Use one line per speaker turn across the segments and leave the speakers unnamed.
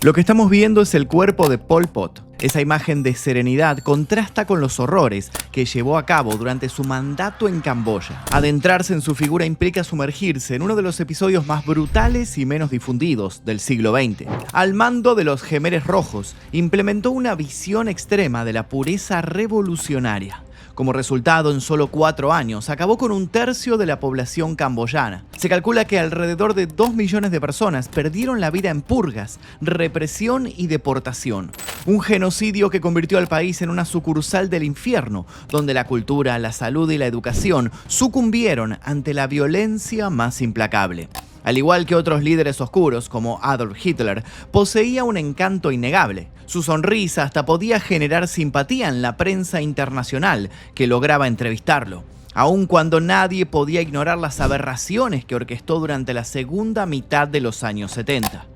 Lo que estamos viendo es el cuerpo de Pol Pot. Esa imagen de serenidad contrasta con los horrores que llevó a cabo durante su mandato en Camboya. Adentrarse en su figura implica sumergirse en uno de los episodios más brutales y menos difundidos del siglo XX. Al mando de los Khmeres Rojos, implementó una visión extrema de la pureza revolucionaria. Como resultado, en solo 4 años, acabó con 1/3 de la población camboyana. Se calcula que alrededor de 2 millones de personas perdieron la vida en purgas, represión y deportación. Un genocidio que convirtió al país en una sucursal del infierno, donde la cultura, la salud y la educación sucumbieron ante la violencia más implacable. Al igual que otros líderes oscuros como Adolf Hitler, poseía un encanto innegable. Su sonrisa hasta podía generar simpatía en la prensa internacional que lograba entrevistarlo, aun cuando nadie podía ignorar las aberraciones que orquestó durante la segunda mitad de los años 70.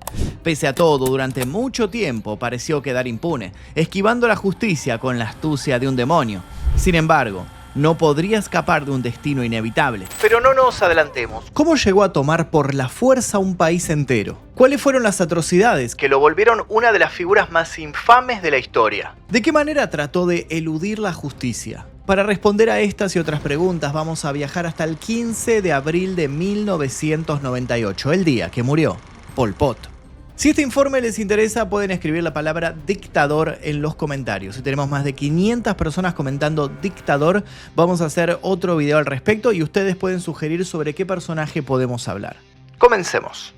Pese a todo, durante mucho tiempo pareció quedar impune, esquivando la justicia con la astucia de un demonio. Sin embargo, no podría escapar de un destino inevitable. Pero no nos adelantemos. ¿Cómo llegó a tomar por la fuerza un país entero? ¿Cuáles fueron las atrocidades que lo volvieron una de las figuras más infames de la historia? ¿De qué manera trató de eludir la justicia? Para responder a estas y otras preguntas vamos a viajar hasta el 15 de abril de 1998, el día que murió Pol Pot. Si este informe les interesa, pueden escribir la palabra dictador en los comentarios. Si tenemos más de 500 personas comentando dictador, vamos a hacer otro video al respecto y ustedes pueden sugerir sobre qué personaje podemos hablar. Comencemos.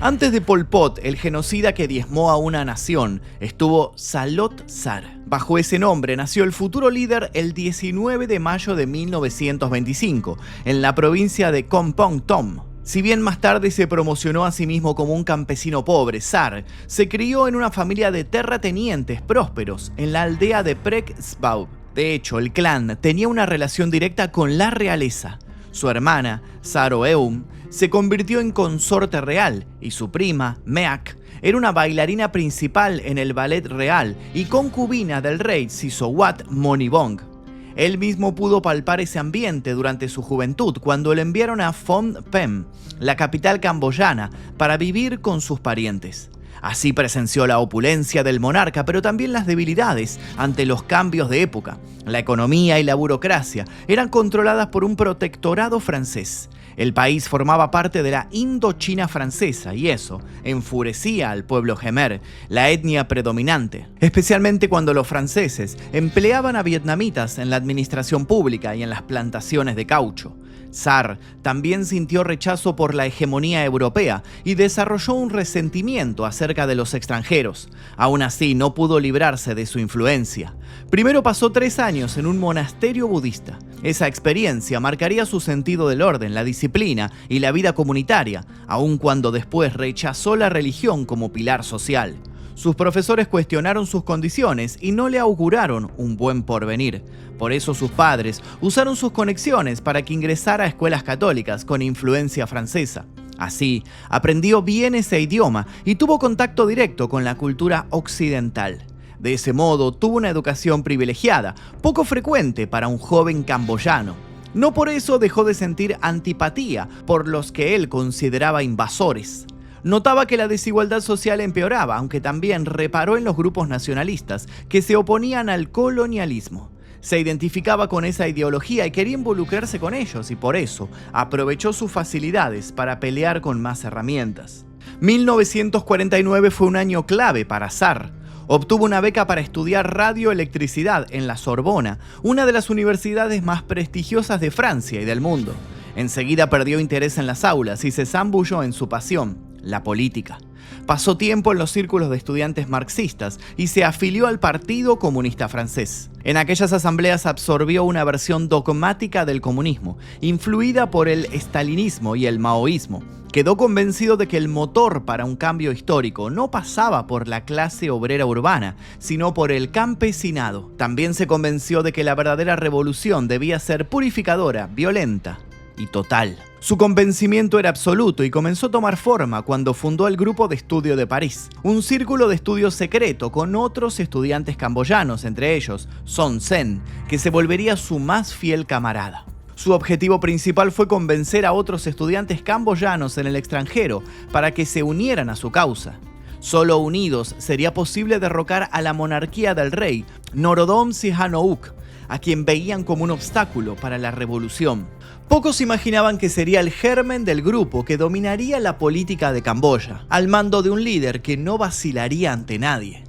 Antes de Pol Pot, el genocida que diezmó a una nación, estuvo Salot Sar. Bajo ese nombre nació el futuro líder el 19 de mayo de 1925, en la provincia de Kompong Tom. Si bien más tarde se promocionó a sí mismo como un campesino pobre, Sar se crió en una familia de terratenientes prósperos en la aldea de Prek Sbaub. De hecho, el clan tenía una relación directa con la realeza. Su hermana, Saro Eum, se convirtió en consorte real y su prima, Meak, era una bailarina principal en el ballet real y concubina del rey Sisowat Monibong. Él mismo pudo palpar ese ambiente durante su juventud cuando le enviaron a Phnom Penh, la capital camboyana, para vivir con sus parientes. Así presenció la opulencia del monarca, pero también las debilidades ante los cambios de época. La economía y la burocracia eran controladas por un protectorado francés. El país formaba parte de la Indochina francesa y eso enfurecía al pueblo Khmer, la etnia predominante, especialmente cuando los franceses empleaban a vietnamitas en la administración pública y en las plantaciones de caucho. Sar también sintió rechazo por la hegemonía europea y desarrolló un resentimiento acerca de los extranjeros. Aún así, no pudo librarse de su influencia. Primero pasó 3 años en un monasterio budista. Esa experiencia marcaría su sentido del orden, la disciplina y la vida comunitaria, aun cuando después rechazó la religión como pilar social. Sus profesores cuestionaron sus condiciones y no le auguraron un buen porvenir. Por eso sus padres usaron sus conexiones para que ingresara a escuelas católicas con influencia francesa. Así, aprendió bien ese idioma y tuvo contacto directo con la cultura occidental. De ese modo, tuvo una educación privilegiada, poco frecuente para un joven camboyano. No por eso dejó de sentir antipatía por los que él consideraba invasores. Notaba que la desigualdad social empeoraba, aunque también reparó en los grupos nacionalistas que se oponían al colonialismo. Se identificaba con esa ideología y quería involucrarse con ellos y por eso aprovechó sus facilidades para pelear con más herramientas. 1949 fue un año clave para Sar. Obtuvo una beca para estudiar radioelectricidad en la Sorbona, una de las universidades más prestigiosas de Francia y del mundo. Enseguida perdió interés en las aulas y se zambulló en su pasión, la política. Pasó tiempo en los círculos de estudiantes marxistas y se afilió al Partido Comunista Francés. En aquellas asambleas absorbió una versión dogmática del comunismo, influida por el estalinismo y el maoísmo. Quedó convencido de que el motor para un cambio histórico no pasaba por la clase obrera urbana, sino por el campesinado. También se convenció de que la verdadera revolución debía ser purificadora, violenta y total. Su convencimiento era absoluto y comenzó a tomar forma cuando fundó el Grupo de Estudio de París, un círculo de estudio secreto con otros estudiantes camboyanos, entre ellos Son Sen, que se volvería su más fiel camarada. Su objetivo principal fue convencer a otros estudiantes camboyanos en el extranjero para que se unieran a su causa. Solo unidos sería posible derrocar a la monarquía del rey Norodom Sihanouk, a quien veían como un obstáculo para la revolución. Pocos imaginaban que sería el germen del grupo que dominaría la política de Camboya, al mando de un líder que no vacilaría ante nadie.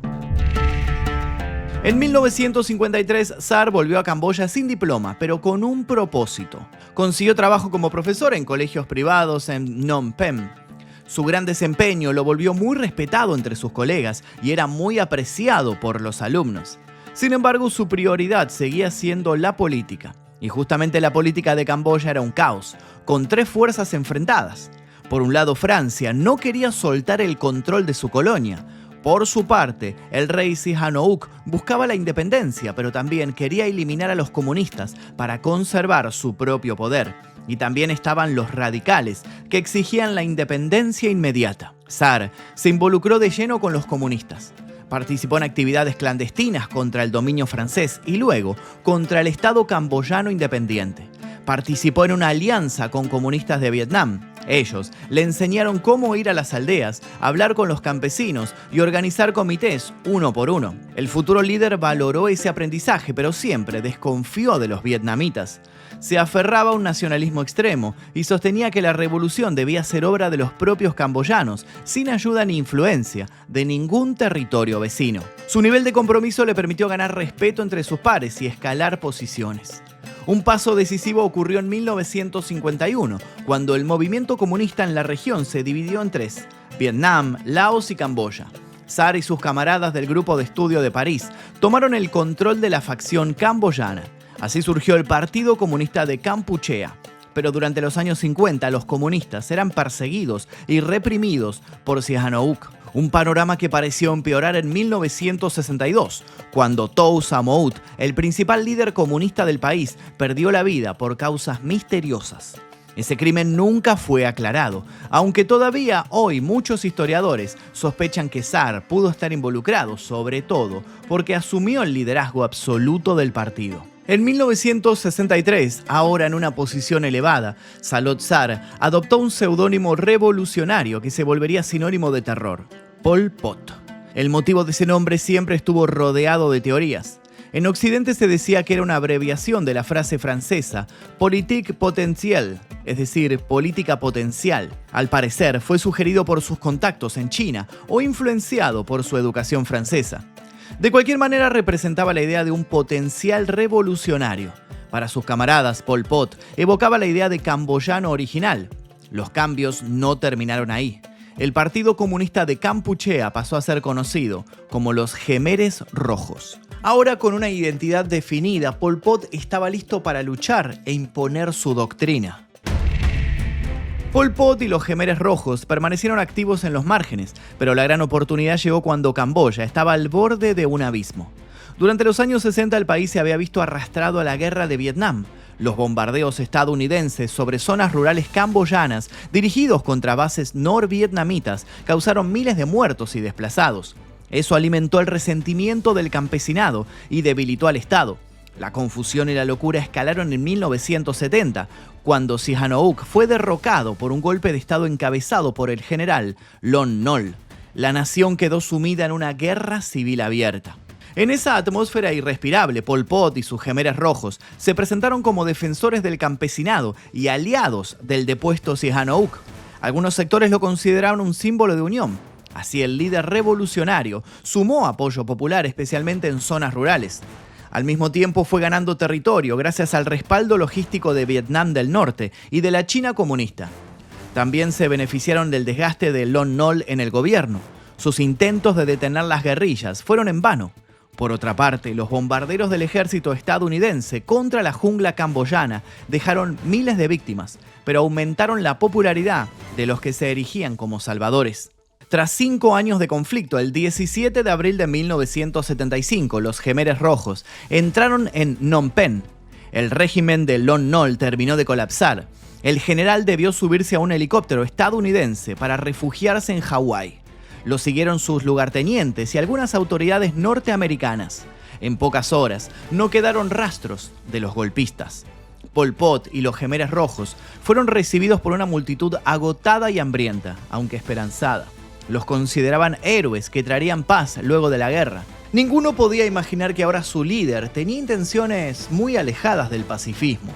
En 1953, Sar volvió a Camboya sin diploma, pero con un propósito. Consiguió trabajo como profesor en colegios privados en Phnom Penh. Su gran desempeño lo volvió muy respetado entre sus colegas y era muy apreciado por los alumnos. Sin embargo, su prioridad seguía siendo la política. Y justamente la política de Camboya era un caos, con tres fuerzas enfrentadas. Por un lado, Francia no quería soltar el control de su colonia. Por su parte, el rey Sihanouk buscaba la independencia, pero también quería eliminar a los comunistas para conservar su propio poder. Y también estaban los radicales, que exigían la independencia inmediata. Sar se involucró de lleno con los comunistas. Participó en actividades clandestinas contra el dominio francés y luego contra el Estado camboyano independiente. Participó en una alianza con comunistas de Vietnam. Ellos le enseñaron cómo ir a las aldeas, hablar con los campesinos y organizar comités uno por uno. El futuro líder valoró ese aprendizaje, pero siempre desconfió de los vietnamitas. Se aferraba a un nacionalismo extremo y sostenía que la revolución debía ser obra de los propios camboyanos, sin ayuda ni influencia de ningún territorio vecino. Su nivel de compromiso le permitió ganar respeto entre sus pares y escalar posiciones. Un paso decisivo ocurrió en 1951, cuando el movimiento comunista en la región se dividió en tres: Vietnam, Laos y Camboya. Sar y sus camaradas del grupo de estudio de París tomaron el control de la facción camboyana. Así surgió el Partido Comunista de Kampuchea. Pero durante los años 50 los comunistas eran perseguidos y reprimidos por Sihanouk. Un panorama que pareció empeorar en 1962, cuando Tou Samout, el principal líder comunista del país, perdió la vida por causas misteriosas. Ese crimen nunca fue aclarado, aunque todavía hoy muchos historiadores sospechan que Sar pudo estar involucrado, sobre todo porque asumió el liderazgo absoluto del partido. En 1963, ahora en una posición elevada, Salot Sar adoptó un seudónimo revolucionario que se volvería sinónimo de terror: Pol Pot. El motivo de ese nombre siempre estuvo rodeado de teorías. En Occidente se decía que era una abreviación de la frase francesa politique potentielle, es decir, política potencial. Al parecer, fue sugerido por sus contactos en China o influenciado por su educación francesa. De cualquier manera, representaba la idea de un potencial revolucionario. Para sus camaradas, Pol Pot evocaba la idea de camboyano original. Los cambios no terminaron ahí. El Partido Comunista de Kampuchea pasó a ser conocido como los Jemeres Rojos. Ahora, con una identidad definida, Pol Pot estaba listo para luchar e imponer su doctrina. Pol Pot y los Jemeres Rojos permanecieron activos en los márgenes, pero la gran oportunidad llegó cuando Camboya estaba al borde de un abismo. Durante los años 60 el país se había visto arrastrado a la guerra de Vietnam. Los bombardeos estadounidenses sobre zonas rurales camboyanas dirigidos contra bases norvietnamitas causaron miles de muertos y desplazados. Eso alimentó el resentimiento del campesinado y debilitó al Estado. La confusión y la locura escalaron en 1970, cuando Sihanouk fue derrocado por un golpe de Estado encabezado por el general Lon Nol. La nación quedó sumida en una guerra civil abierta. En esa atmósfera irrespirable, Pol Pot y sus Jemeres Rojos se presentaron como defensores del campesinado y aliados del depuesto Sihanouk. Algunos sectores lo consideraron un símbolo de unión. Así, el líder revolucionario sumó apoyo popular, especialmente en zonas rurales. Al mismo tiempo fue ganando territorio gracias al respaldo logístico de Vietnam del Norte y de la China comunista. También se beneficiaron del desgaste de Lon Nol en el gobierno. Sus intentos de detener las guerrillas fueron en vano. Por otra parte, los bombarderos del ejército estadounidense contra la jungla camboyana dejaron miles de víctimas, pero aumentaron la popularidad de los que se erigían como salvadores. Tras 5 años de conflicto, el 17 de abril de 1975, los Jemeres Rojos entraron en Phnom Penh. El régimen de Lon Nol terminó de colapsar. El general debió subirse a un helicóptero estadounidense para refugiarse en Hawái. Lo siguieron sus lugartenientes y algunas autoridades norteamericanas. En pocas horas, no quedaron rastros de los golpistas. Pol Pot y los Jemeres Rojos fueron recibidos por una multitud agotada y hambrienta, aunque esperanzada. Los consideraban héroes que traerían paz luego de la guerra. Ninguno podía imaginar que ahora su líder tenía intenciones muy alejadas del pacifismo.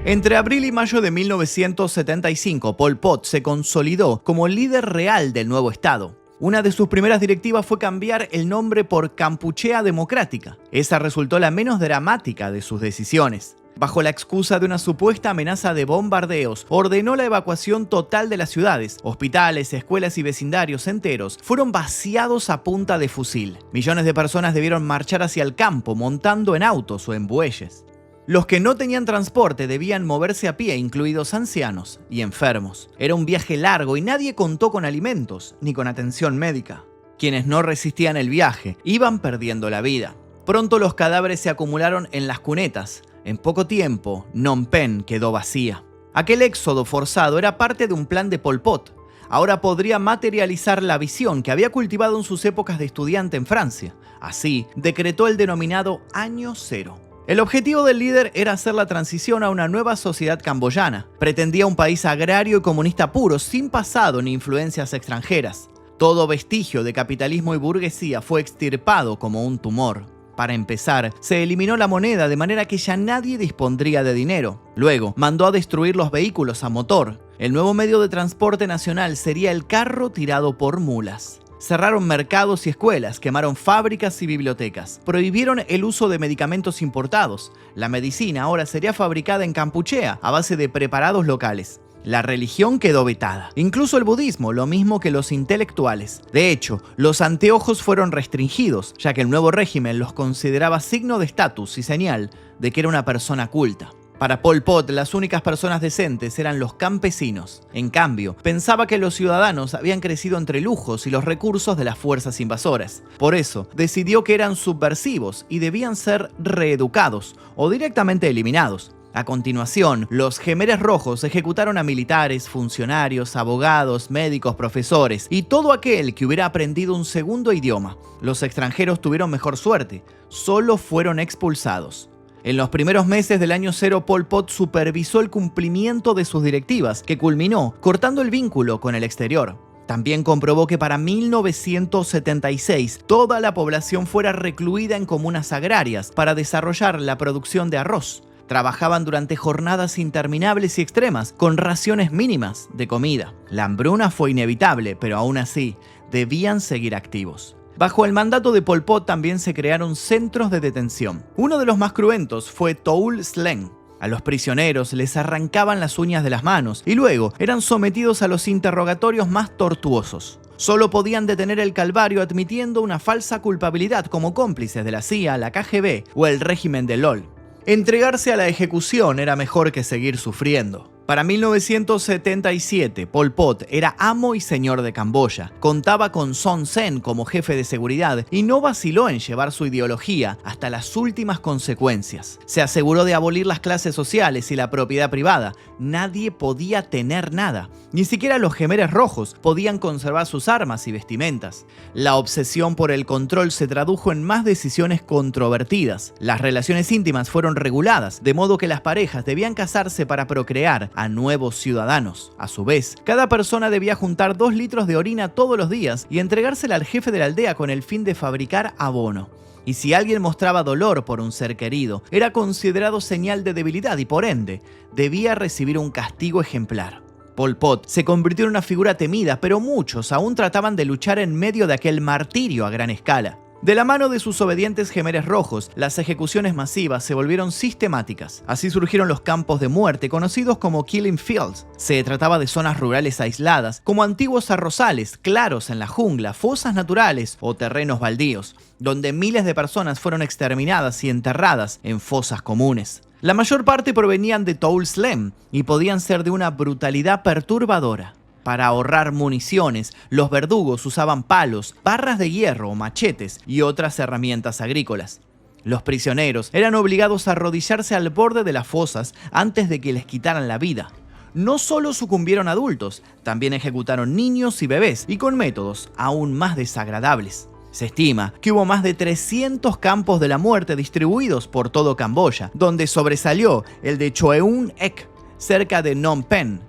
Entre abril y mayo de 1975, Pol Pot se consolidó como líder real del nuevo estado. Una de sus primeras directivas fue cambiar el nombre por Kampuchea Democrática. Esa resultó la menos dramática de sus decisiones. Bajo la excusa de una supuesta amenaza de bombardeos, ordenó la evacuación total de las ciudades. Hospitales, escuelas y vecindarios enteros fueron vaciados a punta de fusil. Millones de personas debieron marchar hacia el campo montando en autos o en bueyes. Los que no tenían transporte debían moverse a pie, incluidos ancianos y enfermos. Era un viaje largo y nadie contó con alimentos ni con atención médica. Quienes no resistían el viaje iban perdiendo la vida. Pronto los cadáveres se acumularon en las cunetas. En poco tiempo, Phnom Penh quedó vacía. Aquel éxodo forzado era parte de un plan de Pol Pot. Ahora podría materializar la visión que había cultivado en sus épocas de estudiante en Francia. Así, decretó el denominado Año Cero. El objetivo del líder era hacer la transición a una nueva sociedad camboyana. Pretendía un país agrario y comunista puro, sin pasado ni influencias extranjeras. Todo vestigio de capitalismo y burguesía fue extirpado como un tumor. Para empezar, se eliminó la moneda de manera que ya nadie dispondría de dinero. Luego, mandó a destruir los vehículos a motor. El nuevo medio de transporte nacional sería el carro tirado por mulas. Cerraron mercados y escuelas, quemaron fábricas y bibliotecas, prohibieron el uso de medicamentos importados. La medicina ahora sería fabricada en Kampuchea a base de preparados locales. La religión quedó vetada, incluso el budismo, lo mismo que los intelectuales. De hecho, los anteojos fueron restringidos, ya que el nuevo régimen los consideraba signo de estatus y señal de que era una persona culta. Para Pol Pot, las únicas personas decentes eran los campesinos. En cambio, pensaba que los ciudadanos habían crecido entre lujos y los recursos de las fuerzas invasoras. Por eso, decidió que eran subversivos y debían ser reeducados o directamente eliminados. A continuación, los Jemeres Rojos ejecutaron a militares, funcionarios, abogados, médicos, profesores y todo aquel que hubiera aprendido un segundo idioma. Los extranjeros tuvieron mejor suerte, solo fueron expulsados. En los primeros meses del año cero, Pol Pot supervisó el cumplimiento de sus directivas, que culminó cortando el vínculo con el exterior. También comprobó que para 1976 toda la población fuera recluida en comunas agrarias para desarrollar la producción de arroz. Trabajaban durante jornadas interminables y extremas, con raciones mínimas de comida. La hambruna fue inevitable, pero aún así, debían seguir activos. Bajo el mandato de Pol Pot también se crearon centros de detención. Uno de los más cruentos fue Toul Sleng. A los prisioneros les arrancaban las uñas de las manos y luego eran sometidos a los interrogatorios más tortuosos. Solo podían detener el calvario admitiendo una falsa culpabilidad como cómplices de la CIA, la KGB o el régimen de LOL. Entregarse a la ejecución era mejor que seguir sufriendo. Para 1977, Pol Pot era amo y señor de Camboya. Contaba con Son Sen como jefe de seguridad y no vaciló en llevar su ideología hasta las últimas consecuencias. Se aseguró de abolir las clases sociales y la propiedad privada. Nadie podía tener nada. Ni siquiera los Jemeres Rojos podían conservar sus armas y vestimentas. La obsesión por el control se tradujo en más decisiones controvertidas. Las relaciones íntimas fueron reguladas, de modo que las parejas debían casarse para procrear a nuevos ciudadanos. A su vez, cada persona debía juntar 2 litros de orina todos los días y entregársela al jefe de la aldea con el fin de fabricar abono. Y si alguien mostraba dolor por un ser querido, era considerado señal de debilidad y por ende, debía recibir un castigo ejemplar. Pol Pot se convirtió en una figura temida, pero muchos aún trataban de luchar en medio de aquel martirio a gran escala. De la mano de sus obedientes Jemeres Rojos, las ejecuciones masivas se volvieron sistemáticas. Así surgieron los campos de muerte, conocidos como Killing Fields. Se trataba de zonas rurales aisladas, como antiguos arrozales, claros en la jungla, fosas naturales o terrenos baldíos, donde miles de personas fueron exterminadas y enterradas en fosas comunes. La mayor parte provenían de Toul Sleng y podían ser de una brutalidad perturbadora. Para ahorrar municiones, los verdugos usaban palos, barras de hierro o machetes y otras herramientas agrícolas. Los prisioneros eran obligados a arrodillarse al borde de las fosas antes de que les quitaran la vida. No solo sucumbieron adultos, también ejecutaron niños y bebés, y con métodos aún más desagradables. Se estima que hubo más de 300 campos de la muerte distribuidos por todo Camboya, donde sobresalió el de Choeun Ek, cerca de Phnom Penh.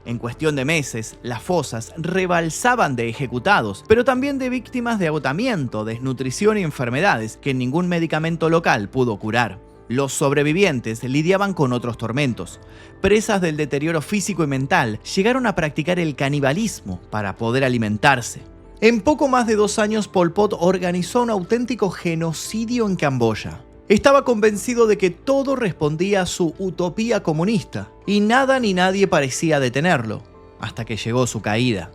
En cuestión de meses, las fosas rebalsaban de ejecutados, pero también de víctimas de agotamiento, desnutrición y enfermedades que ningún medicamento local pudo curar. Los sobrevivientes lidiaban con otros tormentos. Presas del deterioro físico y mental, llegaron a practicar el canibalismo para poder alimentarse. En poco más de 2 años, Pol Pot organizó un auténtico genocidio en Camboya. Estaba convencido de que todo respondía a su utopía comunista, y nada ni nadie parecía detenerlo, hasta que llegó su caída.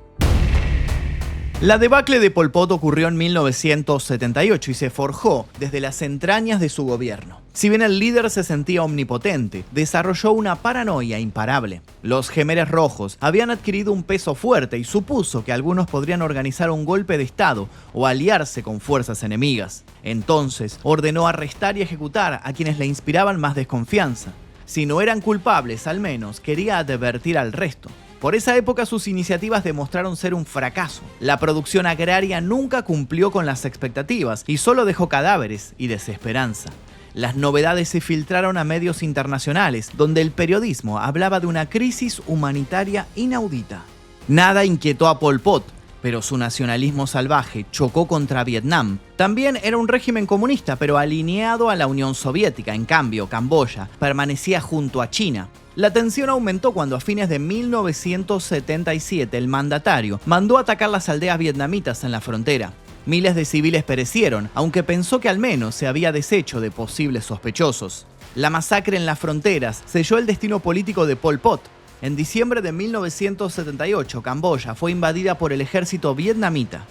La debacle de Pol Pot ocurrió en 1978 y se forjó desde las entrañas de su gobierno. Si bien el líder se sentía omnipotente, desarrolló una paranoia imparable. Los Khmeres Rojos habían adquirido un peso fuerte y supuso que algunos podrían organizar un golpe de estado o aliarse con fuerzas enemigas. Entonces ordenó arrestar y ejecutar a quienes le inspiraban más desconfianza. Si no eran culpables, al menos quería advertir al resto. Por esa época sus iniciativas demostraron ser un fracaso. La producción agraria nunca cumplió con las expectativas y solo dejó cadáveres y desesperanza. Las novedades se filtraron a medios internacionales, donde el periodismo hablaba de una crisis humanitaria inaudita. Nada inquietó a Pol Pot, pero su nacionalismo salvaje chocó contra Vietnam. También era un régimen comunista, pero alineado a la Unión Soviética. En cambio, Camboya permanecía junto a China. La tensión aumentó cuando a fines de 1977 el mandatario mandó atacar las aldeas vietnamitas en la frontera. Miles de civiles perecieron, aunque pensó que al menos se había deshecho de posibles sospechosos. La masacre en las fronteras selló el destino político de Pol Pot. En diciembre de 1978, Camboya fue invadida por el ejército vietnamita.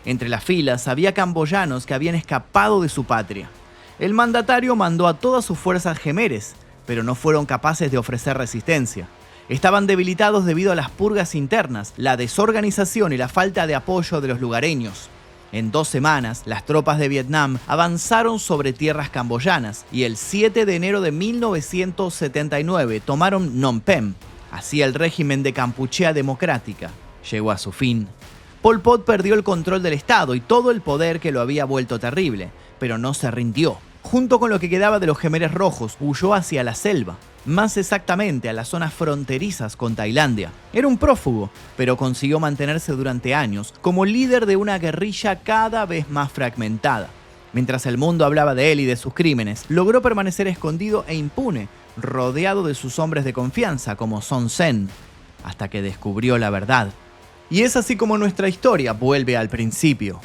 Entre las filas había camboyanos que habían escapado de su patria. El mandatario mandó a todas sus fuerzas khmeres, pero no fueron capaces de ofrecer resistencia. Estaban debilitados debido a las purgas internas, la desorganización y la falta de apoyo de los lugareños. En 2 semanas, las tropas de Vietnam avanzaron sobre tierras camboyanas y el 7 de enero de 1979 tomaron Phnom Penh. Así el régimen de Kampuchea Democrática llegó a su fin. Pol Pot perdió el control del Estado y todo el poder que lo había vuelto terrible, pero no se rindió. Junto con lo que quedaba de los Khmeres Rojos, huyó hacia la selva, más exactamente a las zonas fronterizas con Tailandia. Era un prófugo, pero consiguió mantenerse durante años como líder de una guerrilla cada vez más fragmentada. Mientras el mundo hablaba de él y de sus crímenes, logró permanecer escondido e impune, rodeado de sus hombres de confianza como Son Sen, hasta que descubrió la verdad. Y es así como nuestra historia vuelve al principio.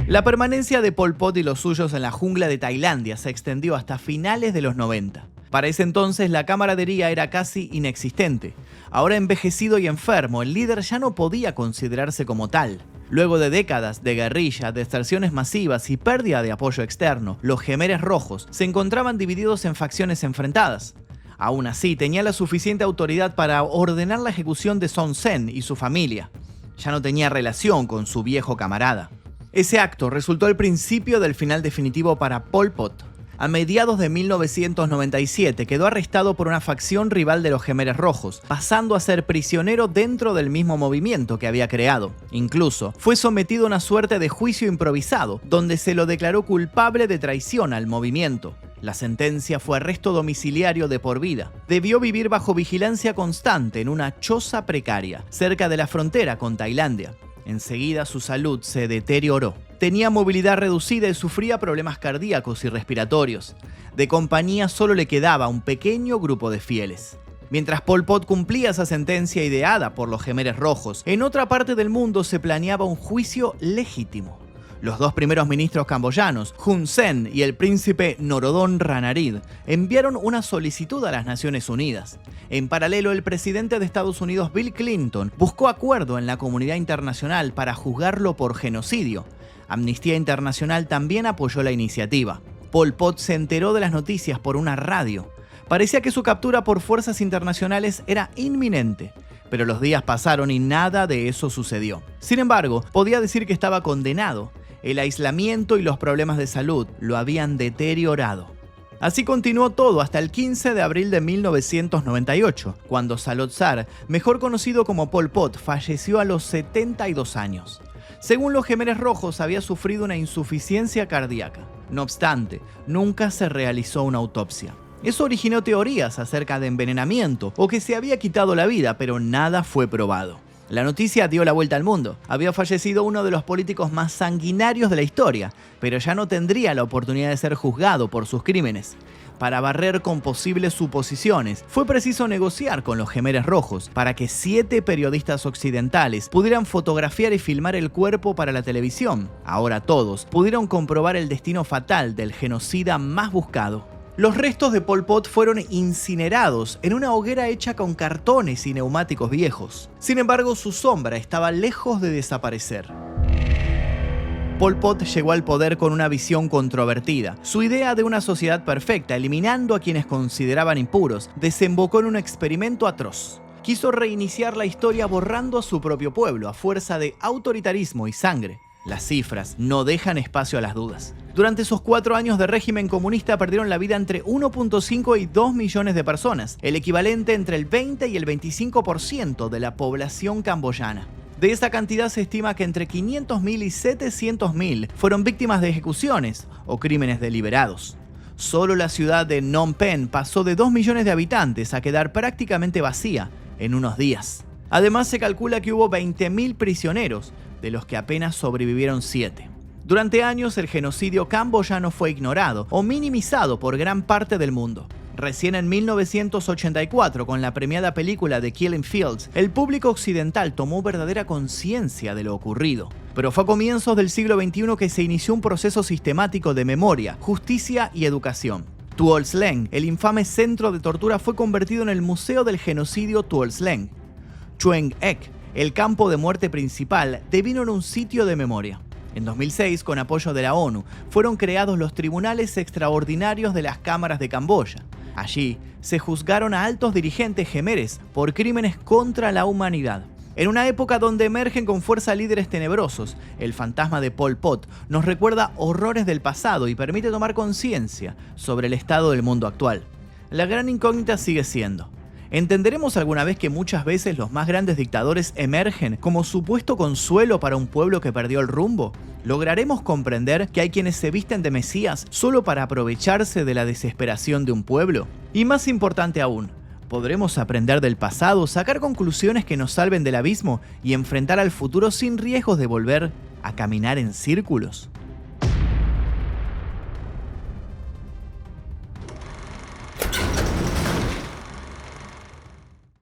La permanencia de Pol Pot y los suyos en la jungla de Tailandia se extendió hasta finales de los 90. Para ese entonces la camaradería era casi inexistente. Ahora envejecido y enfermo, el líder ya no podía considerarse como tal. Luego de décadas de guerrilla, deserciones masivas y pérdida de apoyo externo, los Khmeres Rojos se encontraban divididos en facciones enfrentadas. Aún así, tenía la suficiente autoridad para ordenar la ejecución de Son Sen y su familia. Ya no tenía relación con su viejo camarada. Ese acto resultó el principio del final definitivo para Pol Pot. A mediados de 1997 quedó arrestado por una facción rival de los Khmeres Rojos, pasando a ser prisionero dentro del mismo movimiento que había creado. Incluso fue sometido a una suerte de juicio improvisado, donde se lo declaró culpable de traición al movimiento. La sentencia fue arresto domiciliario de por vida. Debió vivir bajo vigilancia constante en una choza precaria, cerca de la frontera con Tailandia. Enseguida su salud se deterioró. Tenía movilidad reducida y sufría problemas cardíacos y respiratorios. De compañía solo le quedaba un pequeño grupo de fieles. Mientras Pol Pot cumplía esa sentencia ideada por los Khmeres Rojos, en otra parte del mundo se planeaba un juicio legítimo. Los 2 primeros ministros camboyanos, Hun Sen y el príncipe Norodom Ranariddh, enviaron una solicitud a las Naciones Unidas. En paralelo, el presidente de Estados Unidos, Bill Clinton, buscó acuerdo en la comunidad internacional para juzgarlo por genocidio. Amnistía Internacional también apoyó la iniciativa. Pol Pot se enteró de las noticias por una radio. Parecía que su captura por fuerzas internacionales era inminente, pero los días pasaron y nada de eso sucedió. Sin embargo, podía decir que estaba condenado. El aislamiento y los problemas de salud lo habían deteriorado. Así continuó todo hasta el 15 de abril de 1998, cuando Salot Sar, mejor conocido como Pol Pot, falleció a los 72 años. Según los Jemeres Rojos, había sufrido una insuficiencia cardíaca. No obstante, nunca se realizó una autopsia. Eso originó teorías acerca de envenenamiento o que se había quitado la vida, pero nada fue probado. La noticia dio la vuelta al mundo. Había fallecido uno de los políticos más sanguinarios de la historia, pero ya no tendría la oportunidad de ser juzgado por sus crímenes. Para barrer con posibles suposiciones, fue preciso negociar con los Jemeres Rojos para que 7 periodistas occidentales pudieran fotografiar y filmar el cuerpo para la televisión. Ahora todos pudieron comprobar el destino fatal del genocida más buscado. Los restos de Pol Pot fueron incinerados en una hoguera hecha con cartones y neumáticos viejos. Sin embargo, su sombra estaba lejos de desaparecer. Pol Pot llegó al poder con una visión controvertida. Su idea de una sociedad perfecta, eliminando a quienes consideraban impuros, desembocó en un experimento atroz. Quiso reiniciar la historia borrando a su propio pueblo a fuerza de autoritarismo y sangre. Las cifras no dejan espacio a las dudas. Durante esos 4 años de régimen comunista perdieron la vida entre 1.5 y 2 millones de personas, el equivalente entre el 20 y el 25% de la población camboyana. De esa cantidad se estima que entre 500.000 y 700.000 fueron víctimas de ejecuciones o crímenes deliberados. Solo la ciudad de Phnom Penh pasó de 2 millones de habitantes a quedar prácticamente vacía en unos días. Además, se calcula que hubo 20.000 prisioneros, de los que apenas sobrevivieron 7. Durante años, el genocidio camboyano fue ignorado o minimizado por gran parte del mundo. Recién en 1984, con la premiada película The Killing Fields, el público occidental tomó verdadera conciencia de lo ocurrido. Pero fue a comienzos del siglo XXI que se inició un proceso sistemático de memoria, justicia y educación. Tuol Sleng, el infame centro de tortura, fue convertido en el Museo del Genocidio Tuol Sleng. Choeung Ek, el campo de muerte principal, devino en un sitio de memoria. En 2006, con apoyo de la ONU, fueron creados los Tribunales Extraordinarios de las Cámaras de Camboya. Allí se juzgaron a altos dirigentes jemeres por crímenes contra la humanidad. En una época donde emergen con fuerza líderes tenebrosos, el fantasma de Pol Pot nos recuerda horrores del pasado y permite tomar conciencia sobre el estado del mundo actual. La gran incógnita sigue siendo: ¿entenderemos alguna vez que muchas veces los más grandes dictadores emergen como supuesto consuelo para un pueblo que perdió el rumbo? ¿Lograremos comprender que hay quienes se visten de mesías solo para aprovecharse de la desesperación de un pueblo? Y más importante aún, ¿podremos aprender del pasado, sacar conclusiones que nos salven del abismo y enfrentar al futuro sin riesgos de volver a caminar en círculos?